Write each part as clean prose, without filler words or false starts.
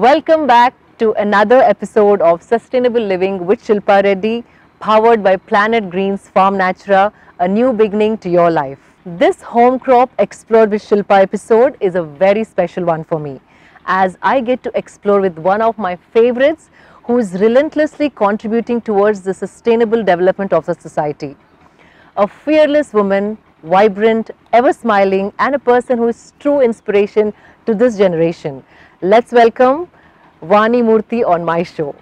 Welcome back to another episode of Sustainable Living with Shilpa Reddy, powered by Planet Green's Farm Natura, a new beginning to your life. This home crop explored with Shilpa episode is a very special one for me, as I get to explore with one of my favorites who is relentlessly contributing towards the sustainable development of the society. A fearless woman, vibrant, ever smiling, and a person who is true inspiration to this generation. Let's welcome Vani Murthy on my show.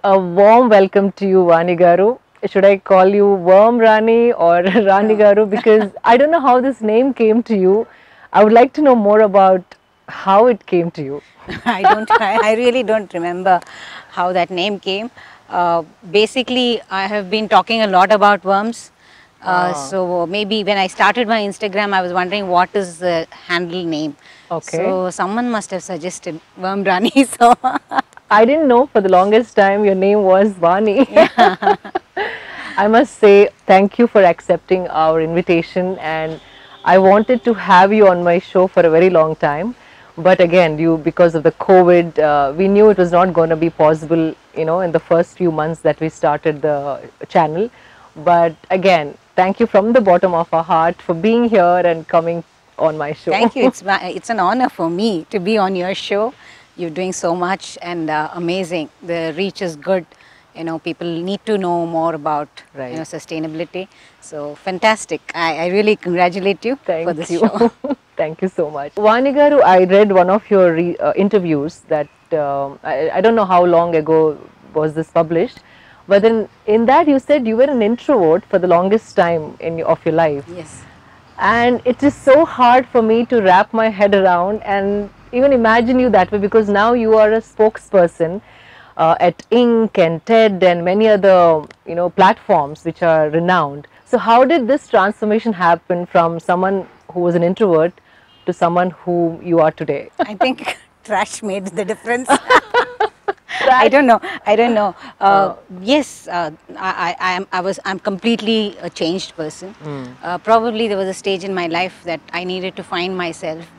A warm welcome to you, Vani Garu. Should I call you Worm Rani or Rani Garu? Because I don't know how this name came to you. I would like to know more about how it came to you. I really don't remember how that name came. Basically, I have been talking a lot about worms. So maybe when I started my Instagram, I was wondering what is the handle name. Okay. So someone must have suggested Worm Rani. So I didn't know for the longest time your name was Vani. Yeah. I must say thank you for accepting our invitation, and I wanted to have you on my show for a very long time. But again, because of the COVID, we knew it was not going to be possible, in the first few months that we started the channel. But again, thank you from the bottom of our heart for being here and coming on my show. thank you. It's an honor for me to be on your show. You're doing so much and amazing. The reach is good. People need to know more about sustainability. So fantastic. I really congratulate you for this show. Thank you so much. Vani Garu, I read one of your interviews that I don't know how long ago was this published, but then in that you said you were an introvert for the longest time of your life. Yes. And it is so hard for me to wrap my head around and even imagine you that way, because now you are a spokesperson at Inc. and TED and many other platforms which are renowned. So how did this transformation happen from someone who was an introvert to someone who you are today? I think trash made the difference. I don't know. Yes, I'm completely a changed person. Probably there was a stage in my life that I needed to find myself.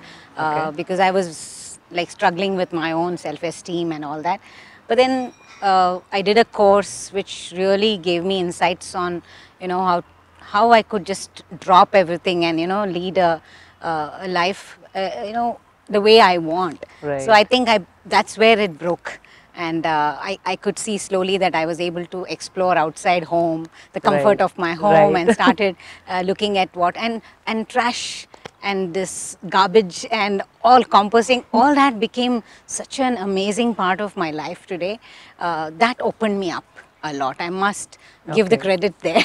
Because I was like struggling with my own self-esteem and all that. But then I did a course which really gave me insights on, how I could just drop everything and, lead a life, the way I want. Right. So I think that's where it broke. And I could see slowly that I was able to explore outside home, the comfort of my home, and started looking at and trash and this garbage and all composting, all that became such an amazing part of my life today. That opened me up a lot. I must give the credit there.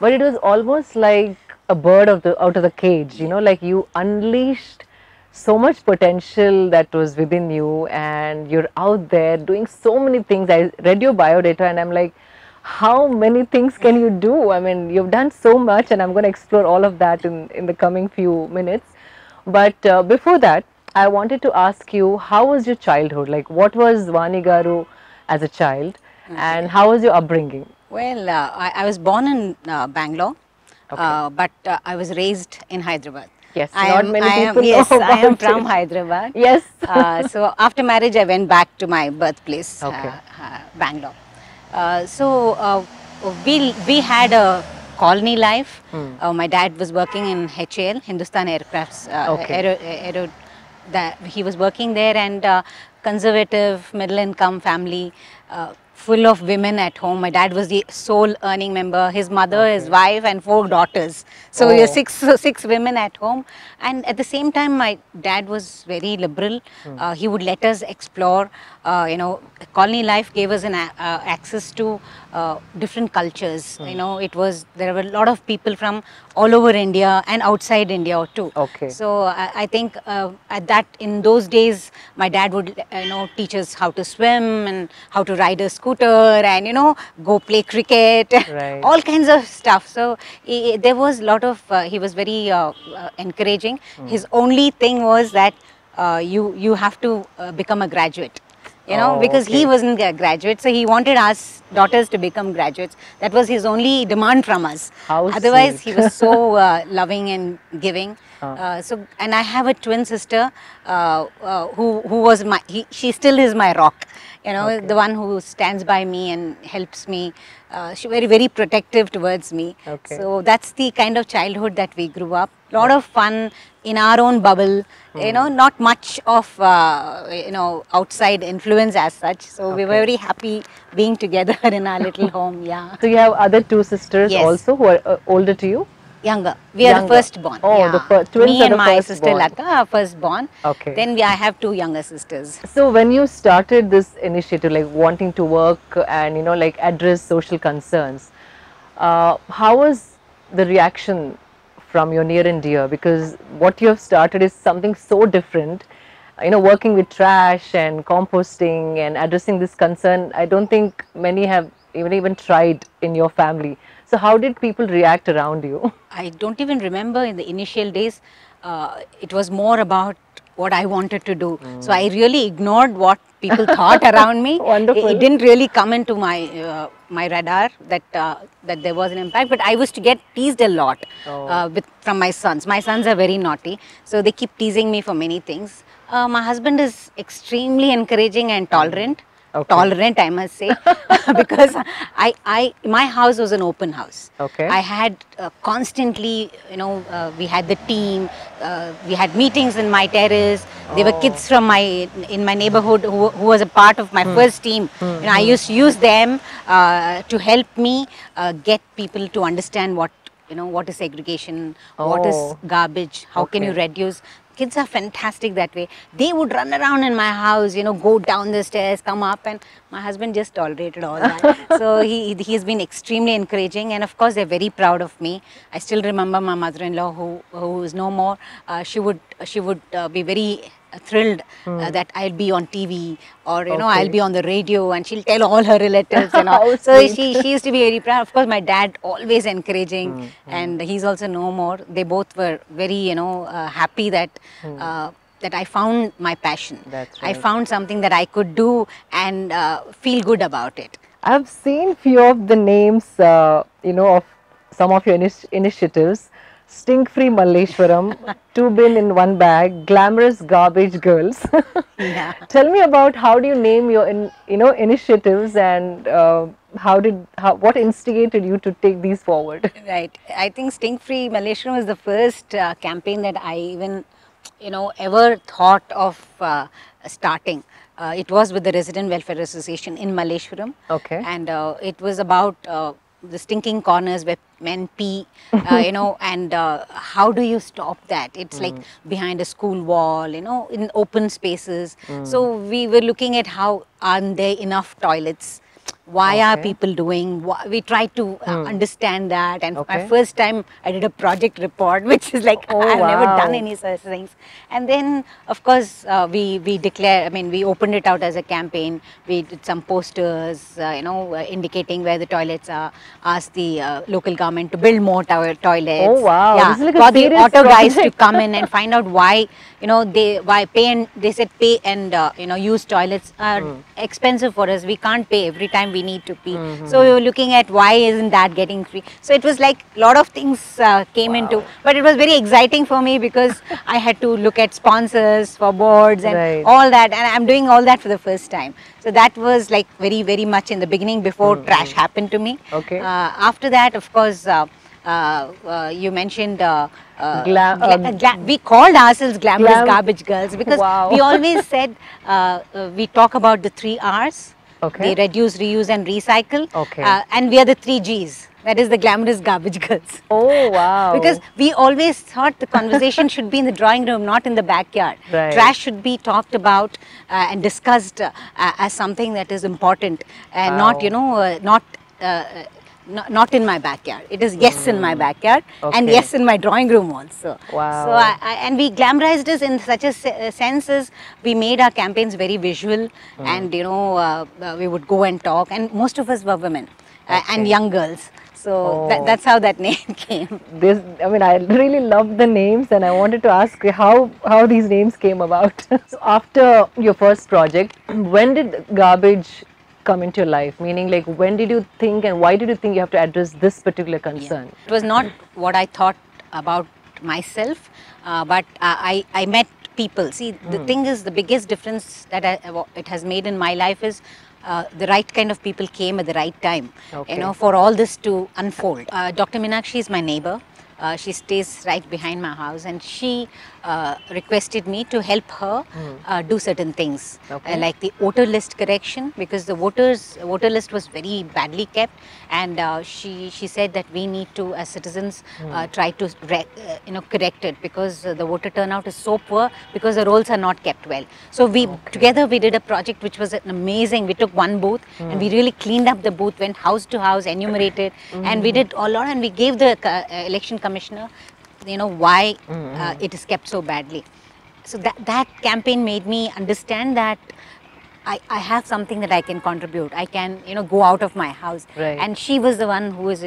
But it was almost like a bird out of the cage, like you unleashed so much potential that was within you, and you're out there doing so many things. I read your biodata and I'm like, how many things can you do? I mean, you've done so much, and I'm going to explore all of that in the coming few minutes. But before that, I wanted to ask you, how was your childhood? Like, what was Vani Garu as a child, and how was your upbringing? Well, I was born in Bangalore, but I was raised in Hyderabad. Yes, not many people know Yes, I am about from it. Hyderabad. Yes. So after marriage, I went back to my birthplace, Bangalore. We had a colony life. My dad was working in HAL, Hindustan Aircrafts. He was working there, and conservative, middle income family, full of women at home. My dad was the sole earning member. His mother, his wife, and 4 daughters. So we were six women at home. And at the same time, my dad was very liberal. He would let us explore. colony life gave us an access to different cultures. There were a lot of people from all over India and outside India too. Okay. So I think in those days, my dad would teach us how to swim and how to ride a scooter and go play cricket, Right. all kinds of stuff. So there was a lot of he was very encouraging. His only thing was that you have to become a graduate. Because he okay. wasn't a graduate, so he wanted us daughters to become graduates. That was his only demand from us. How Otherwise, sweet. he was so loving and giving. And I have a twin sister who was she still is my rock. Okay. The one who stands by me and helps me. She very, very protective towards me. Okay. So that's the kind of childhood that we grew up. Lot of fun in our own bubble. Not much of outside influence as such. So we were very happy being together in our little home. Yeah. So you have other two sisters Yes. also who are older to you? Younger. We are the Younger. first born. Oh, the twins Me are and the my first sister born. Lata are first born. Okay. Then I have two younger sisters. So when you started this initiative, like wanting to work and like address social concerns, how was the reaction from your near and dear? Because what you have started is something so different. Working with trash and composting and addressing this concern, I don't think many have even tried in your family. So how did people react around you? I don't even remember in the initial days. It was more about what I wanted to do. So I really ignored what people thought around me. Wonderful. It didn't really come into my my radar that there was an impact. But I used to get teased a lot from my sons. My sons are very naughty, so they keep teasing me for many things. My husband is extremely encouraging and tolerant. Okay. Tolerant, I must say, because my house was an open house. Okay. I had constantly, we had the team, we had meetings in my terrace. There were kids from in my neighborhood who was a part of my first team. I used to use them to help me get people to understand what is segregation, what is garbage, how can you reduce. Kids are fantastic that way. They would run around in my house, go down the stairs, come up, and my husband just tolerated all that. So he's been extremely encouraging, and of course they're very proud of me. I still remember my mother-in-law who is no more. She would be very thrilled that I'll be on TV or I'll be on the radio, and she'll tell all her relatives. So she used to be very proud. Of course, my dad always encouraging, and he's also no more. They both were very happy that that I found my passion. That's I right. found something that I could do and feel good about it. I've seen few of the names, of some of your initiatives. Stink Free Malleshwaram, 2 bin in 1 bag, Glamorous Garbage Girls. Yeah. Tell me about how do you name your initiatives, and what instigated you to take these forward? Right. I think Stink Free Malleshwaram was the first campaign that I even ever thought of starting. It was with the Resident Welfare Association in Malleshwaram. Okay. And it was about the stinking corners where men pee, and how do you stop that? It's like behind a school wall, in open spaces. So we were looking at how aren't there enough toilets? Why are people doing? We tried to understand that, and my first time I did a project report, which is like I've never done any such things. And then, of course, we opened it out as a campaign. We did some posters, indicating where the toilets are. Asked the local government to build more toilets. Oh wow! Yeah, This is like got a the serious auto guys to project. come in and find out why they said pay and use toilets are expensive for us. We can't pay every time we need to pee. So we were looking at why isn't that getting free. So it was like a lot of things came into, but it was very exciting for me because I had to look at sponsors for boards and all that, and I'm doing all that for the first time. So that was like very, very much in the beginning before trash happened to me. Okay. After that, of course, you mentioned we called ourselves Glamorous Garbage Girls because we always said we talk about the 3 R's. Okay. They reduce, reuse and recycle. Okay. And we are the 3 G's. That is the glamorous garbage girls. Oh, wow. Because we always thought the conversation should be in the drawing room, not in the backyard. Right. Trash should be talked about and discussed as something that is important, and not, Wow. not in my backyard. It is yes in my backyard and Okay. yes in my drawing room also. Wow. So and we glamorized this in such a sense as we made our campaigns very visual, and we would go and talk, and most of us were women and Okay. young girls. So Oh. that's how that name came. I mean, I really love the names, and I wanted to ask you how these names came about. So after your first project, when did garbage come into your life? Meaning, like, when did you think, and why did you think you have to address this particular concern? It was not what I thought about myself, but I met people. See, the thing is, the biggest difference that it has made in my life is the right kind of people came at the right time, Okay. for all this to unfold. Dr. Meenakshi is my neighbor. She stays right behind my house, and she requested me to help her do certain things, Okay. like the voter list correction, because the voter list was very badly kept, and she said that we need to, as citizens, try to correct it, because the voter turnout is so poor because the rolls are not kept well. So together we did a project which was an amazing. We took one booth and we really cleaned up the booth, went house to house, enumerated, and we did a lot, and we gave the election commissioner, why it is kept so badly. So that campaign made me understand that I have something that I can contribute. I can, go out of my house. Right. And she was the one who was,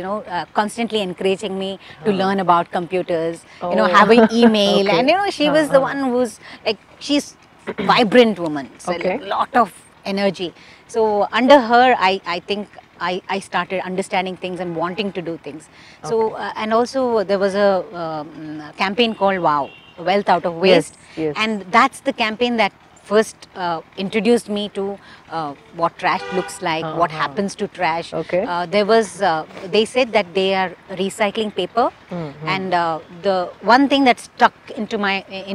constantly encouraging me to learn about computers, Oh. having email. Okay. And, she was the one who's like, she's a vibrant woman. So Okay. a lot of energy. So under her, I think I started understanding things and wanting to do things. So, and also there was a campaign called WOW, Wealth Out of Waste. Yes. And that's the campaign that first introduced me to what trash looks like, what happens to trash. Okay. There was, they said that they are recycling paper, and the one thing that stuck in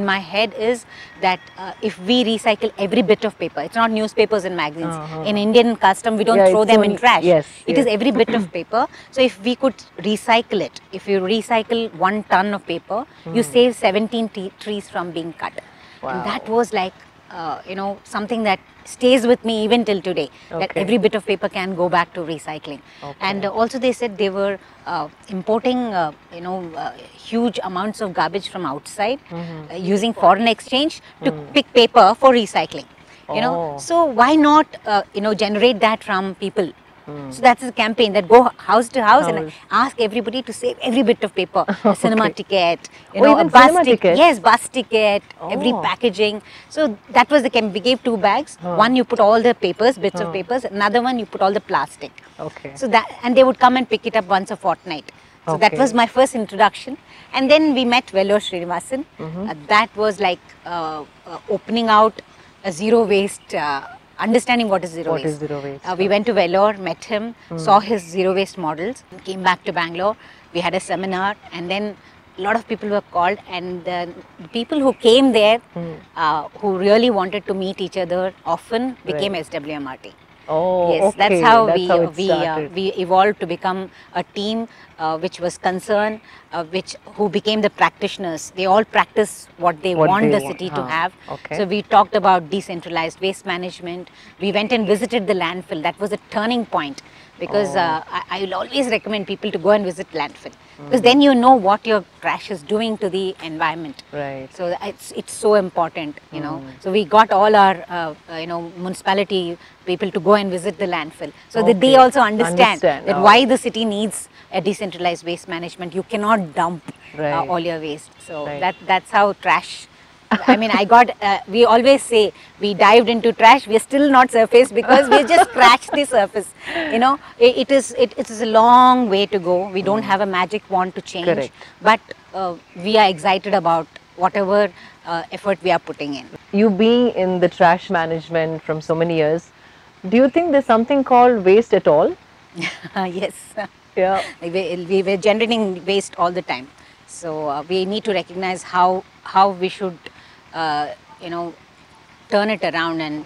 my head is that if we recycle every bit of paper, it's not newspapers and magazines. In Indian custom, we don't Yeah, throw it's them in only- trash. yes, It is yes. every bit of paper. So if we could recycle it, if you recycle 1 ton of paper, you save 17 trees from being cut. And Wow. that was like, something that stays with me even till today, that Okay. every bit of paper can go back to recycling. Okay. And also they said they were importing, huge amounts of garbage from outside, using foreign exchange to pick paper for recycling. Oh. So why not, generate that from people? So that's the campaign, that go house to house and House. ask everybody to save every bit of paper. A cinema ticket, even a bus cinema ticket? Yes, bus ticket, every Oh. packaging. So that was the campaign. We gave 2 bags. One you put all the papers, bits of papers. Another one you put all the plastic. Okay. So and they would come and pick it up once a fortnight. So that Okay. was my first introduction. And then we met Vellore Srinivasan. That was like opening out a zero waste, understanding what is zero What waste. is zero waste? We went to Vellore, met him, saw his zero waste models, came back to Bangalore. We had a seminar, and then a lot of people were called, and the people who came there, who really wanted to meet each other often, became SWMRT. Oh, Yes, okay. that's how it started. we evolved to become a team which was concerned, who became the practitioners. They all practice what they What want they the want. city to have. Okay. So we talked about decentralized waste management. We went and visited the landfill. That was a turning point, because I will always recommend people to go and visit landfill, because then you know what your trash is doing to the environment. Right. So it's so important, So we got all our municipality people to go and visit the landfill, so that they Okay. also understand that Oh. why the city needs a decentralized waste management. You cannot dump Right. all your waste. So Right. that's how trash. I mean, we always say we dived into trash. We are still not surfaced, because we just scratched the surface. It is a long way to go. We don't have a magic wand to change. Correct. But we are excited about whatever effort we are putting in. You being in the trash management from so many years, do you think there's something called waste at all? Yes. Yeah. We were generating waste all the time. So we need to recognize how we should, turn it around, and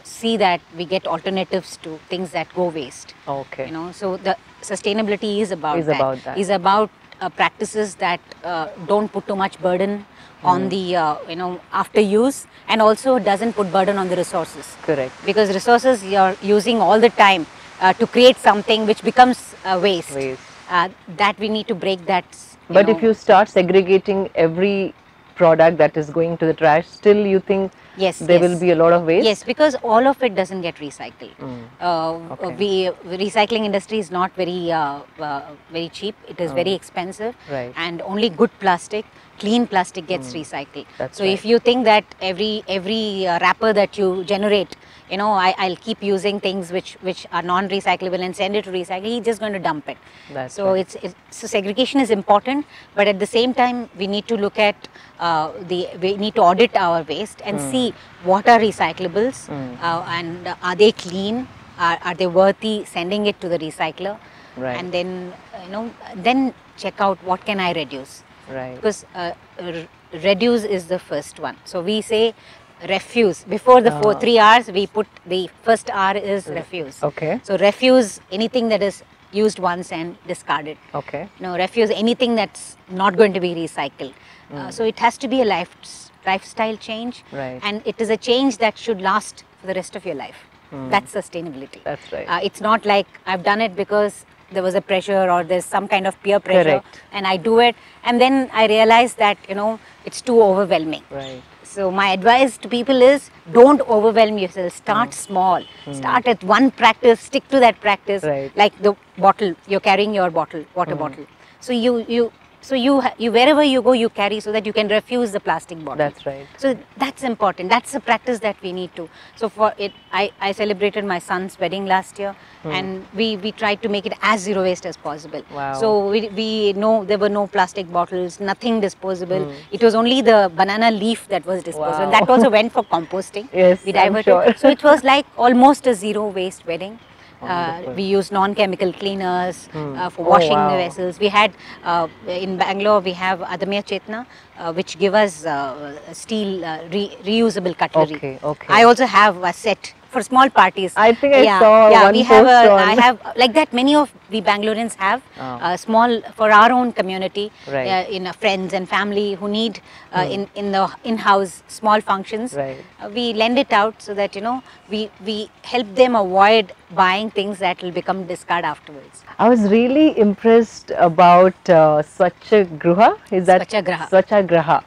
see that we get alternatives to things that go waste. Okay. So the sustainability is about Is that. about that. Is about practices that don't put too much burden on the after use, and also doesn't put burden on the resources. Correct. Because resources you're using all the time to create something which becomes waste. That we need to break that. But if you start segregating every product that is going to the trash, still you think yes, there will be a lot of waste? Yes, because all of it doesn't get recycled. Recycling industry is not very very cheap. It is very expensive, right. and only good plastic, clean plastic gets recycled. That's so right. if you think that every wrapper that you generate, I'll keep using things which are non-recyclable and send it to recycle, he's just going to dump it. That's so right. So segregation is important, but at the same time we need to look at we need to audit our waste and see what are recyclables and are they clean, are they worthy sending it to the recycler, right. and then then check out what can I reduce, right. because reduce is the first one. So we say refuse before the 3 R's. We put the first R is refuse. Okay. So refuse anything that is used once and discarded. Okay. Refuse anything that's not going to be recycled. So it has to be a lifestyle change, right. and it is a change that should last for the rest of your life. That's sustainability. That's right. It's not like I've done it because there was a pressure or there's some kind of peer pressure. Correct. And I do it, and then I realize that it's too overwhelming. Right. So my advice to people is, don't overwhelm yourself. Start small. Start at one practice, stick to that practice. Right. Like the bottle, you're carrying your water bottle. So you wherever you go, you carry, so that you can refuse the plastic bottle. That's right. So that's important. That's a practice that we need to. So for it, I celebrated my son's wedding last year, and we tried to make it as zero waste as possible. Wow. So we know there were no plastic bottles, nothing disposable. It was only the banana leaf that was disposable. Wow. That also went for composting. Yes, we I'm diverted. sure. So it was like almost a zero waste wedding. Wonderful. We used non-chemical cleaners for washing the vessels. We had in Bangalore we have Adamya Chetna, which give us steel reusable cutlery. Okay, okay. I also have a set for small parties. I think I saw one we post have on. I have like that. Many of we Bangaloreans have small for our own community, Right. Friends and family who need in the in-house small functions. Right. We lend it out so that we help them avoid buying things that will become discard afterwards. I was really impressed about Swachhagriha. Is that Swachhagriha. Swachhagriha,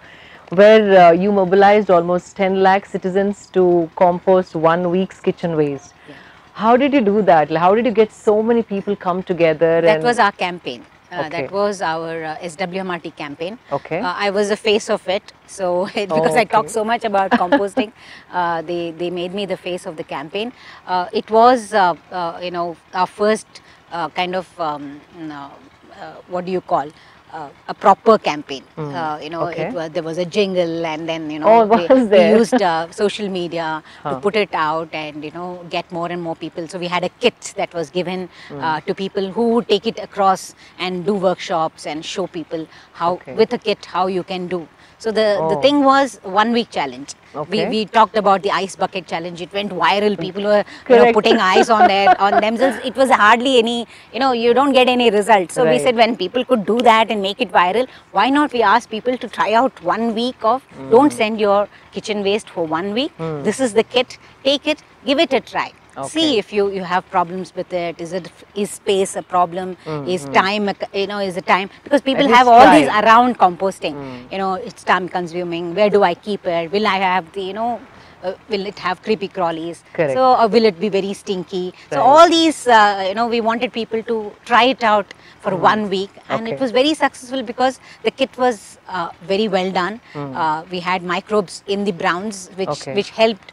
where you mobilized almost 10 lakh citizens to compost 1 week's kitchen waste. Yeah. How did you do that? How did you get so many people come together? That was our campaign. Okay. That was our SWMRT campaign. Okay. I was the face of it, so because I talk so much about composting, they made me the face of the campaign. It was our first kind of what do you call a proper campaign. Okay. There was a jingle, and then there? we used social media to put it out and get more and more people. So we had a kit that was given to people who would take it across and do workshops and show people how with a kit how you can do. So the thing was 1 week challenge. Okay. We talked about the ice bucket challenge. It went viral. People were putting ice on themselves. It was hardly any, you don't get any results. So we said, when people could do that and make it viral, why not we ask people to try out 1 week of don't send your kitchen waste for 1 week. This is the kit. Take it, give it a try. Okay. See if you have problems with it. Is space a problem? Is time is a time, because people have all these around composting. It's time consuming. Where do I keep it? Will I have the will it have creepy crawlies? Correct. So or will it be very stinky? Right. So all these we wanted people to try it out for 1 week, and it was very successful because the kit was very well done. We had microbes in the browns which helped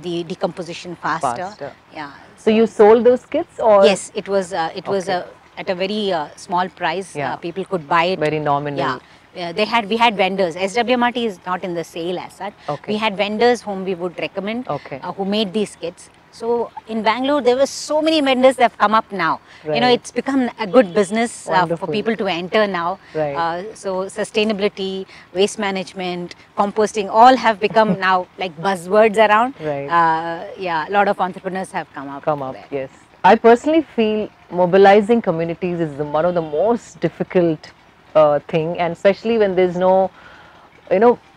the decomposition faster. Yeah. So you sold those kits, or? Yes, it was at a very small price. Yeah. People could buy it. Very nominal. Yeah. We had vendors. SWMRT is not in the sale as such. Okay. We had vendors whom we would recommend, who made these kits. So in Bangalore, there were so many vendors that have come up now. Right. It's become a good business for Wonderful. people to enter now. Right. So sustainability, waste management, composting, all have become now like buzzwords around. Right. Yeah, a lot of entrepreneurs have come up. Come up, there. yes. I personally feel mobilizing communities is one of the most difficult thing, and especially when there's no,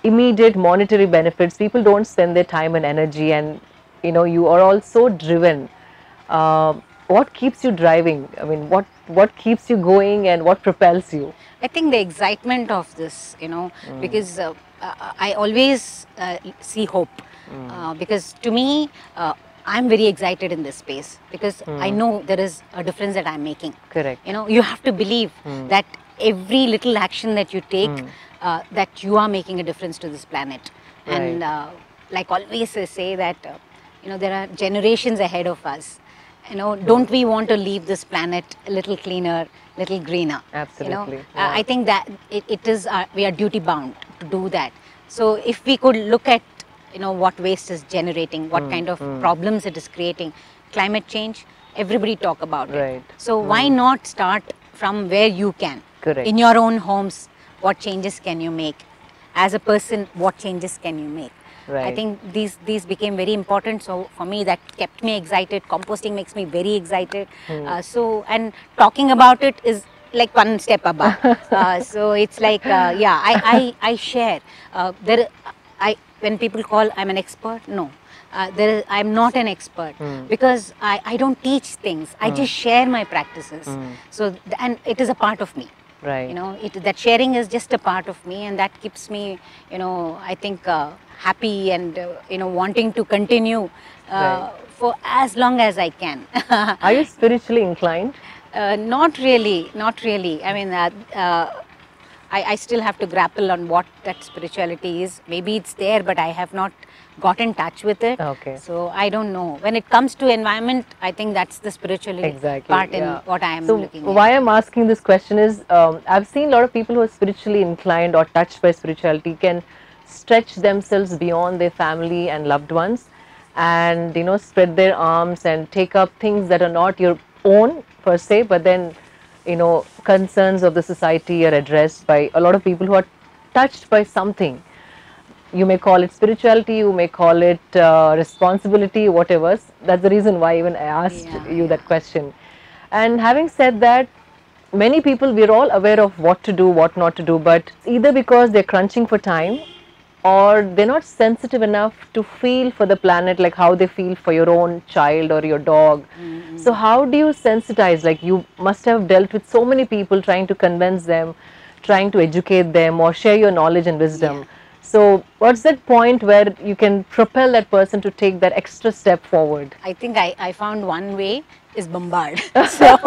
immediate monetary benefits. People don't spend their time and energy, and you are all so driven. Uh, what keeps you driving? I mean, what keeps you going, and what propels you? I think the excitement of this, because I always see hope. Because to me, I'm very excited in this space because I know there is a difference that I'm making. Correct. You have to believe that every little action that you take, that you are making a difference to this planet. Right. And like always I say that, there are generations ahead of us. Don't we want to leave this planet a little cleaner, little greener? Absolutely. I think that it is we are duty bound to do that. So if we could look at what waste is generating, what kind of problems it is creating, climate change, everybody talk about Right. it. So why not start from where you can? Correct. In your own homes, what changes can you make? As a person, what changes can you make? Right. I think these became very important. So for me, that kept me excited. Composting makes me very excited. And talking about it is like one step above. So it's like, I share. When people call I'm an expert, no. I'm not an expert because I don't teach things. I just share my practices. So, and it is a part of me. Right. That sharing is just a part of me, and that keeps me, I think, happy and, wanting to continue Right. for as long as I can. Are you spiritually inclined? Not really, not really. I mean, I still have to grapple on what that spirituality is. Maybe it's there, but I have not got in touch with it. Okay. So I don't know. When it comes to environment, I think that's the spirituality Exactly, part in yeah. what I am So looking why at. I'm asking this question is, I've seen a lot of people who are spiritually inclined or touched by spirituality can stretch themselves beyond their family and loved ones, and spread their arms and take up things that are not your own per se, but then concerns of the society are addressed by a lot of people who are touched by something. You may call it spirituality, you may call it responsibility, whatever. That's the reason why even I asked you that question. And having said that, many people, we're all aware of what to do, what not to do, but either because they're crunching for time or they're not sensitive enough to feel for the planet like how they feel for your own child or your dog. So how do you sensitize? Like, you must have dealt with so many people, trying to convince them, trying to educate them or share your knowledge and wisdom. Yeah. So what's that point where you can propel that person to take that extra step forward? I think I found one way is bombard. So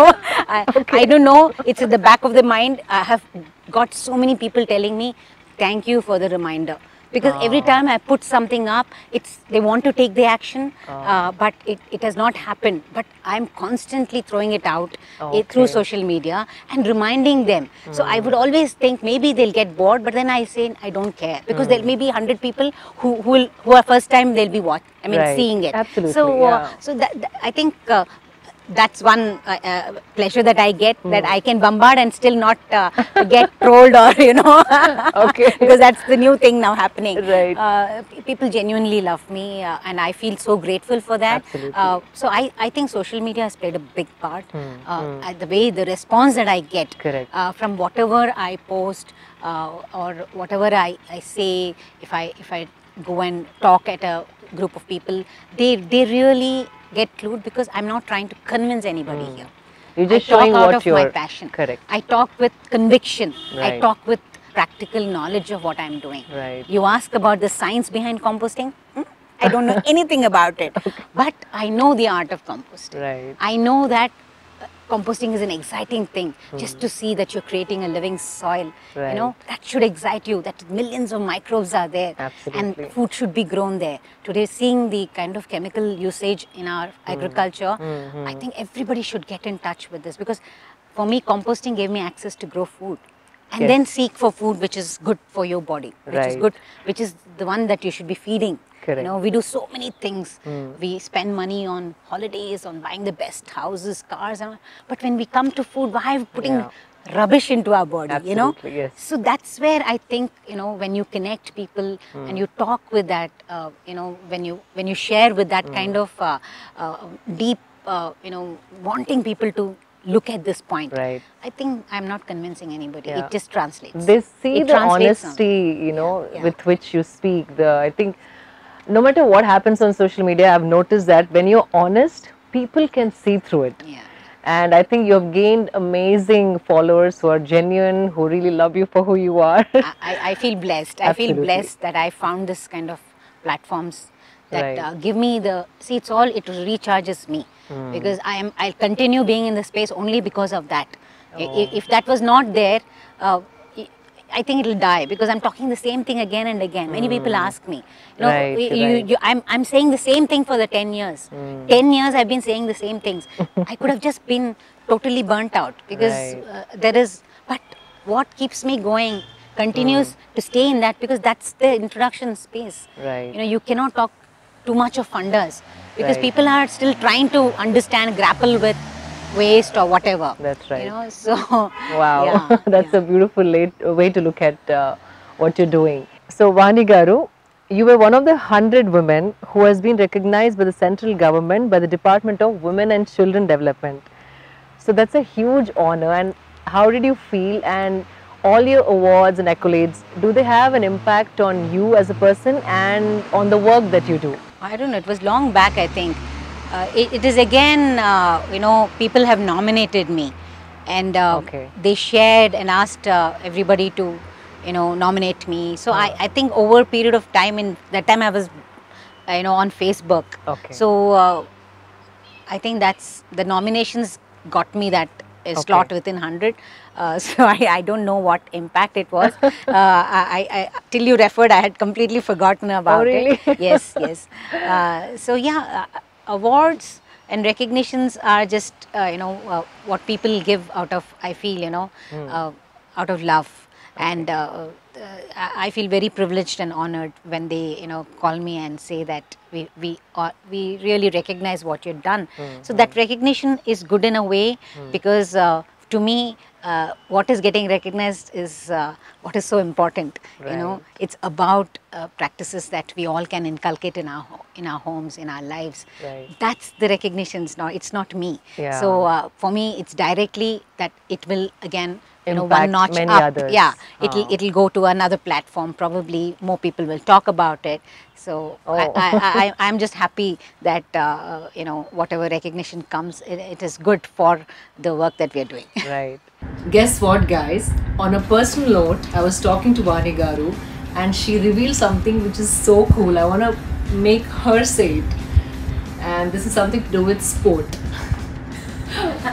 I don't know, it's at the back of the mind. I have got so many people telling me, thank you for the reminder. Because every time I put something up, they want to take the action, but it has not happened. But I'm constantly throwing it out through social media and reminding them. So I would always think maybe they'll get bored, but then I say I don't care, because there may be 100 people who are first time they'll be Right. seeing it. Absolutely, So yeah. so that I think. That's one pleasure that I get, that I can bombard and still not get trolled or Okay. because that's the new thing now happening. Right. People genuinely love me, and I feel so grateful for that. Absolutely. So I think social media has played a big part. The way the response that I get Correct. from whatever I post or whatever I say, if I go and talk at a group of people, they really get clued, because I'm not trying to convince anybody here. You're just I talk showing out what of my you're- passion. Correct. I talk with conviction. I Right. talk with practical knowledge of what I'm doing. Right. You ask about the science behind composting? I don't know anything about it, but I know the art of composting. Right. I know that composting is an exciting thing. Just to see that you're creating a living soil, Right. that should excite you, that millions of microbes are there. Absolutely. And food should be grown there. Today, seeing the kind of chemical usage in our agriculture, I think everybody should get in touch with this, because for me, composting gave me access to grow food. And Yes. then seek for food which is good for your body, which is Right. good, which is the one that you should be feeding. Correct. We do so many things. We spend money on holidays, on buying the best houses, cars, but when we come to food, why are we putting Yeah. rubbish into our body? Absolutely, yes. So that's where I think, when you connect people and you talk with that, when you share with that kind of deep wanting people to look at this point. Right. I think I'm not convincing anybody. Yeah. It just translates. They see It the translates honesty, Yeah. with which you speak. I think no matter what happens on social media, I've noticed that when you're honest, people can see through it. Yeah. And I think you've gained amazing followers who are genuine, who really love you for who you are. I feel blessed. I feel Absolutely. blessed that I found this kind of platforms that Right. give me it recharges me, because I'll continue being in the space only because of that. If that was not there, I think it'll die, because I'm talking the same thing again and again. Many people ask me, Right, right. I'm saying the same thing for the 10 years. 10 years I've been saying the same things. I could have just been totally burnt out, because Right. but what keeps me going continues to stay in that, because that's the introduction space. Right. You cannot talk too much of funders, because Right. people are still trying to understand, grapple with waste or whatever. That's right. So Wow, yeah, that's yeah. a beautiful way to look at what you're doing. So, Vani Garu, you were one of the 100 women who has been recognized by the central government by the Department of Women and Children Development. So, that's a huge honor. And how did you feel? And all your awards and accolades, do they have an impact on you as a person and on the work that you do? I don't know, it was long back, I think. It is again, people have nominated me, and Okay. they shared and asked everybody to, nominate me. So I think over a period of time, in that time I was, on Facebook. Okay. So I think that's the nominations got me that slot within 100. So I don't know what impact it was. Till you referred, I had completely forgotten about really? it. Yes, yes. So yeah, awards and recognitions are just what people give out of, I feel, out of love. And I feel very privileged and honored when they call me and say that we really recognize what you've done. So that recognition is good in a way, because to me what is getting recognized is what is so important. Right. It's about practices that we all can inculcate in our homes, in our lives. Right. That's the recognitions. It's not me. Yeah. So for me, it's directly that it will again one Impact notch many up. others. Yeah, Oh. it'll go to another platform. Probably more people will talk about it. So Oh. I'm just happy that whatever recognition comes, it is good for the work that we are doing. Right. Guess what, guys? On a personal note, I was talking to Vani Garu and she revealed something which is so cool. I want to make her say it. And this is something to do with sport.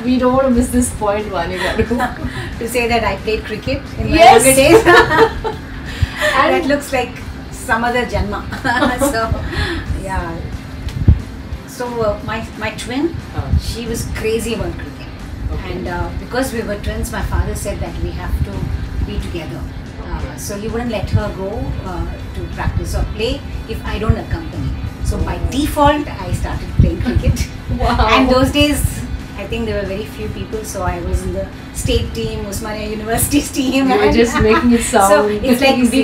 We don't want to miss this point, Vani Garu. To say that I played cricket in my Yes. younger days. And- That looks like some other janma. So, yeah. So my twin, she was crazy about cricket. Okay. And because we were twins, my father said that we have to be together. So he wouldn't let her go to practice or play if I don't accompany. So by default, I started playing cricket. Wow. And those days, I think there were very few people, so I was in the state team, Osmania University's team. You were just making it sound So it's like easy.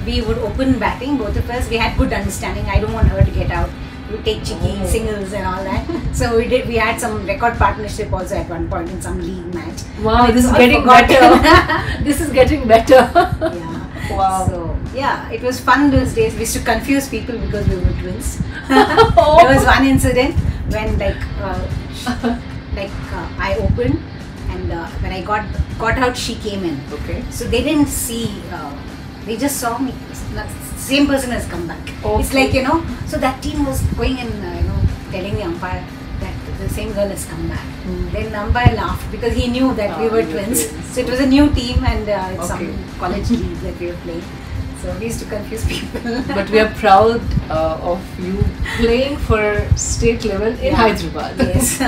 we would open batting, both of us. We had good understanding. I don't want her to get out. We would take cheeky singles and all that. So we had some record partnership also at one point in some league match. Wow, this is all getting forgotten. better. This is getting better. Yeah. Wow. So yeah, it was fun those days. We used to confuse people because we were twins. There was one incident when I opened, and when I got out, she came in. Okay. So they didn't see. They just saw me. Same person has come back. It's Okay. like So that team was going and telling the umpire that the same girl has come back. Then the umpire laughed because he knew that we were you were twins. twins. So it was a new team, and it's Okay. some college league that we were playing. So we used to confuse people. But we are proud of you playing for state level in Yeah. Hyderabad. Yes.